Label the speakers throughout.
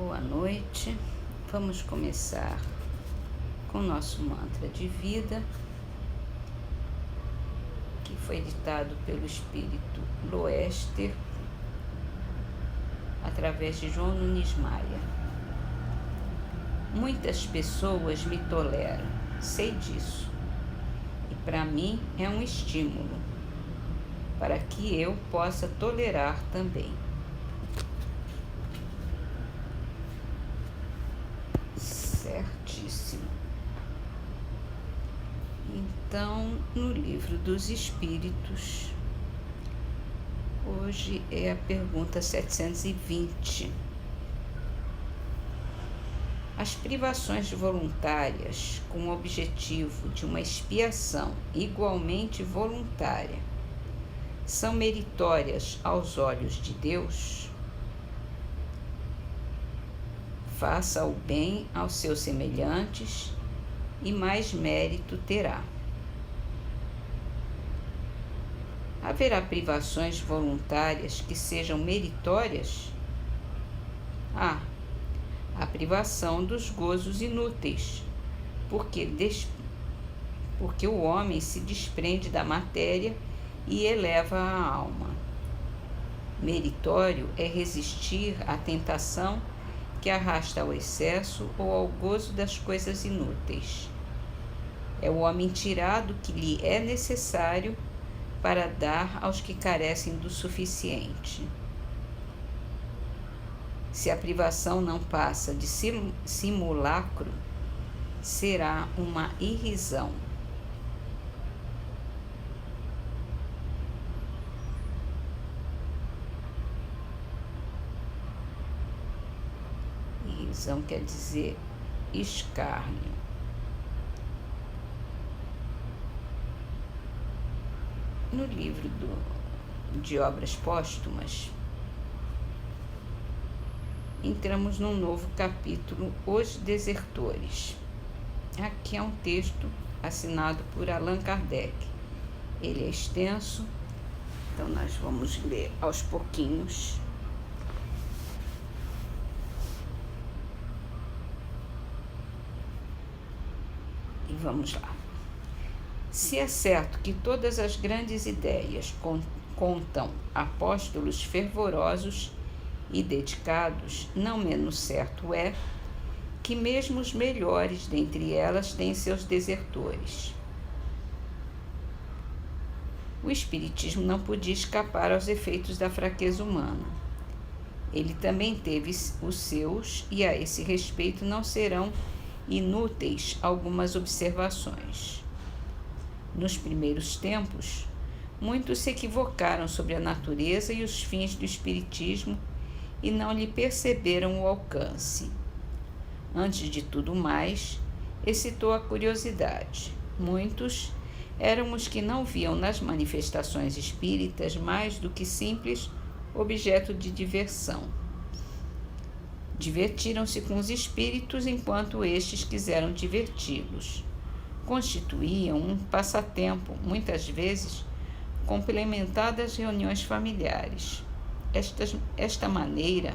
Speaker 1: Boa noite. Vamos começar com o nosso mantra de vida, que foi ditado pelo Espírito Loester, através de João Nunes Maia. Muitas pessoas me toleram, sei disso, e para mim é um estímulo, para que eu possa tolerar também. Certíssimo. Então, no Livro dos Espíritos, hoje é a pergunta 720. As privações voluntárias com o objetivo de uma expiação igualmente voluntária são meritórias aos olhos de Deus? Faça o bem aos seus semelhantes e mais mérito terá. Haverá privações voluntárias que sejam meritórias? A privação dos gozos inúteis, porque o homem se desprende da matéria e eleva a alma. Meritório é resistir à tentação que arrasta ao excesso ou ao gozo das coisas inúteis. É o homem tirado que lhe é necessário para dar aos que carecem do suficiente. Se a privação não passa de simulacro, será uma irrisão. Irrisão quer dizer escárnio. No livro de Obras Póstumas, entramos num novo capítulo, Os Desertores. Aqui é um texto assinado por Allan Kardec. Ele é extenso, então nós vamos ler aos pouquinhos. E vamos lá. Se é certo que todas as grandes ideias contam apóstolos fervorosos e dedicados, não menos certo é que mesmo os melhores dentre elas têm seus desertores. O Espiritismo não podia escapar aos efeitos da fraqueza humana. Ele também teve os seus, e a esse respeito não serão inúteis algumas observações. Nos primeiros tempos, muitos se equivocaram sobre a natureza e os fins do Espiritismo e não lhe perceberam o alcance. Antes de tudo mais, excitou a curiosidade. Muitos eram os que não viam nas manifestações espíritas mais do que simples objeto de diversão. Divertiram-se com os espíritos enquanto estes quiseram diverti-los. Constituíam um passatempo, muitas vezes complementar das reuniões familiares. Esta maneira,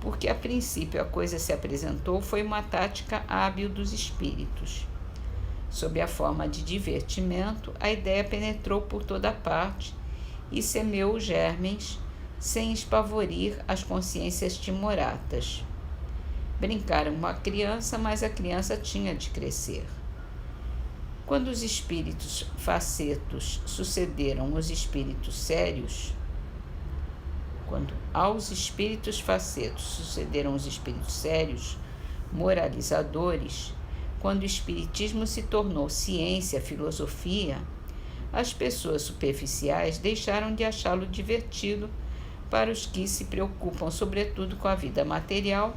Speaker 1: porque a princípio a coisa se apresentou, foi uma tática hábil dos espíritos. Sob a forma de divertimento, a ideia penetrou por toda parte e semeou germens sem espavorir as consciências timoratas. Brincaram com a criança, mas a criança tinha de crescer. Quando os espíritos facetos sucederam os espíritos sérios, quando aos espíritos facetos sucederam os espíritos sérios, moralizadores, quando o espiritismo se tornou ciência, filosofia, as pessoas superficiais deixaram de achá-lo divertido. Para os que se preocupam sobretudo com a vida material,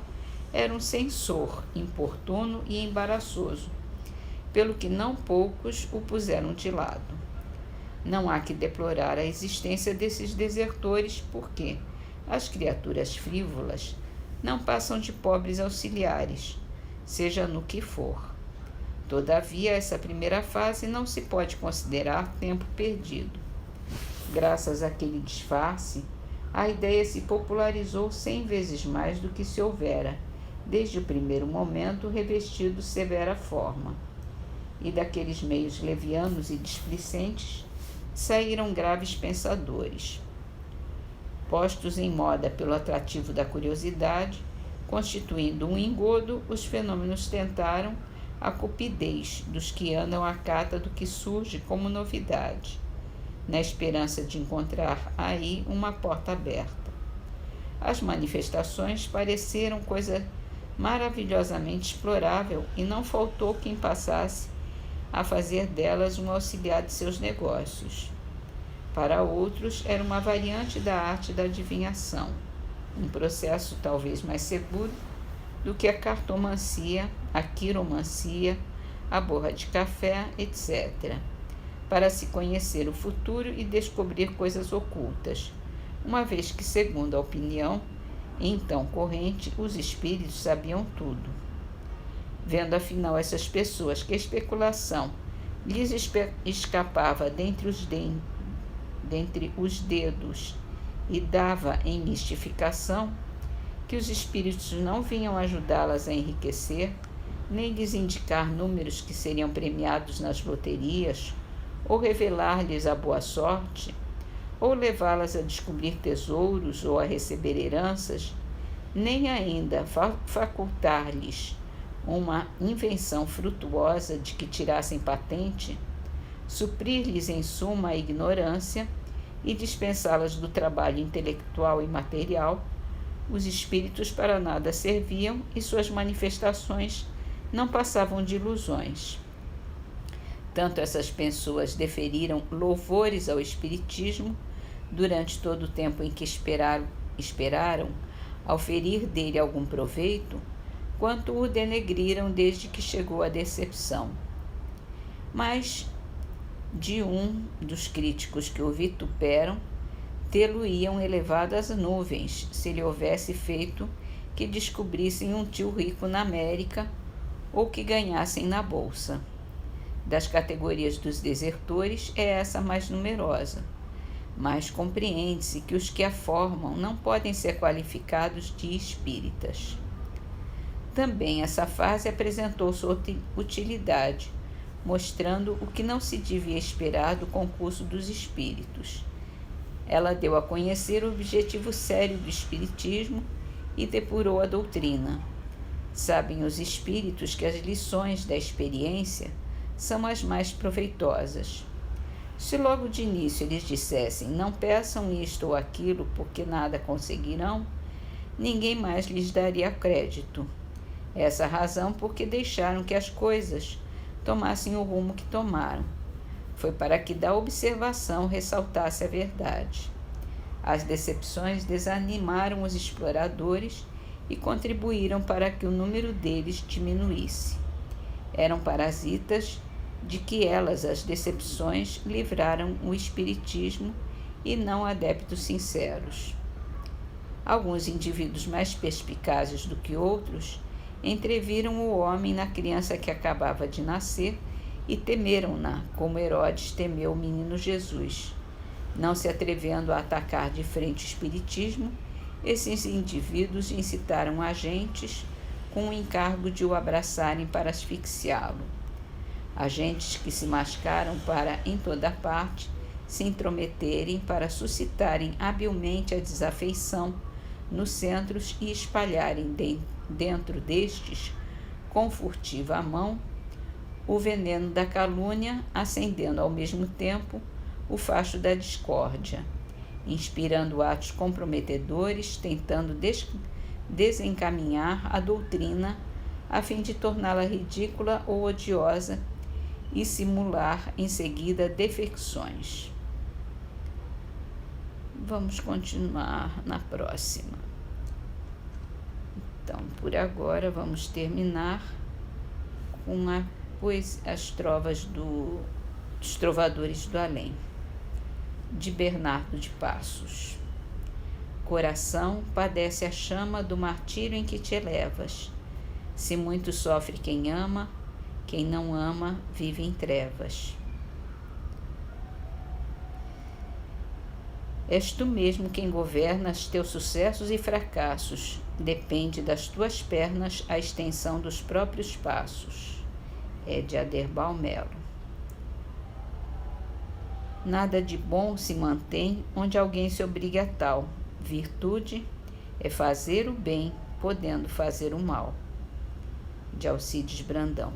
Speaker 1: era um censor importuno e embaraçoso, pelo que não poucos o puseram de lado. Não há que deplorar a existência desses desertores, porque as criaturas frívolas não passam de pobres auxiliares, seja no que for. Todavia, essa primeira fase não se pode considerar tempo perdido. Graças àquele disfarce, a ideia se popularizou 100 vezes mais do que se houvera desde o primeiro momento revestido severa forma, e daqueles meios levianos e displicentes saíram graves pensadores. Postos em moda pelo atrativo da curiosidade, constituindo um engodo, os fenômenos tentaram a cupidez dos que andam à cata do que surge como novidade, na esperança de encontrar aí uma porta aberta. As manifestações pareceram coisa maravilhosamente explorável e não faltou quem passasse a fazer delas um auxiliar de seus negócios. Para outros, era uma variante da arte da adivinhação, um processo talvez mais seguro do que a cartomancia, a quiromancia, a borra de café, etc., para se conhecer o futuro e descobrir coisas ocultas, uma vez que, segundo a opinião então corrente, os espíritos sabiam tudo. Vendo afinal essas pessoas que a especulação lhes escapava dentre os dedos e dava em mistificação, que os espíritos não vinham ajudá-las a enriquecer, nem lhes indicar números que seriam premiados nas loterias, ou revelar-lhes a boa sorte, ou levá-las a descobrir tesouros ou a receber heranças, nem ainda facultar-lhes uma invenção frutuosa de que tirassem patente, suprir-lhes em suma a ignorância e dispensá-las do trabalho intelectual e material, os espíritos para nada serviam e suas manifestações não passavam de ilusões. Tanto essas pessoas deferiram louvores ao espiritismo durante todo o tempo em que esperaram auferir dele algum proveito, quanto o denegriram desde que chegou a decepção. Mas de um dos críticos que o vituperam, tê-lo-iam elevado às nuvens, se lhe houvesse feito que descobrissem um tio rico na América ou que ganhassem na bolsa. Das categorias dos desertores é essa mais numerosa, mas compreende-se que os que a formam não podem ser qualificados de espíritas. Também essa fase apresentou sua utilidade, mostrando o que não se devia esperar do concurso dos espíritos. Ela deu a conhecer o objetivo sério do espiritismo e depurou a doutrina. Sabem os espíritos que as lições da experiência são as mais proveitosas. Se logo de início eles dissessem, não peçam isto ou aquilo porque nada conseguirão, ninguém mais lhes daria crédito. Essa a razão porque deixaram que as coisas tomassem o rumo que tomaram. Foi para que da observação ressaltasse a verdade. As decepções desanimaram os exploradores e contribuíram para que o número deles diminuísse. Eram parasitas de que elas, as decepções, livraram o espiritismo e não adeptos sinceros. Alguns indivíduos mais perspicazes do que outros entreviram o homem na criança que acabava de nascer e temeram-na, como Herodes temeu o menino Jesus. Não se atrevendo a atacar de frente o espiritismo, esses indivíduos incitaram agentes com o encargo de o abraçarem para asfixiá-lo. Agentes que se mascaram para, em toda parte, se intrometerem para suscitarem habilmente a desafeição nos centros e espalharem dentro destes, com furtiva mão, o veneno da calúnia, acendendo ao mesmo tempo o facho da discórdia, inspirando atos comprometedores, tentando desencaminhar a doutrina a fim de torná-la ridícula ou odiosa e simular em seguida defecções. Vamos continuar na próxima. Então, por agora, vamos terminar com as trovas dos Trovadores do Além, de Bernardo de Passos. Coração, padece a chama do martírio em que te elevas. Se muito sofre quem ama, quem não ama vive em trevas. És tu mesmo quem governas teus sucessos e fracassos. Depende das tuas pernas a extensão dos próprios passos. É de Aderbal Melo. Nada de bom se mantém onde alguém se obriga a tal. Virtude é fazer o bem, podendo fazer o mal. De Alcides Brandão.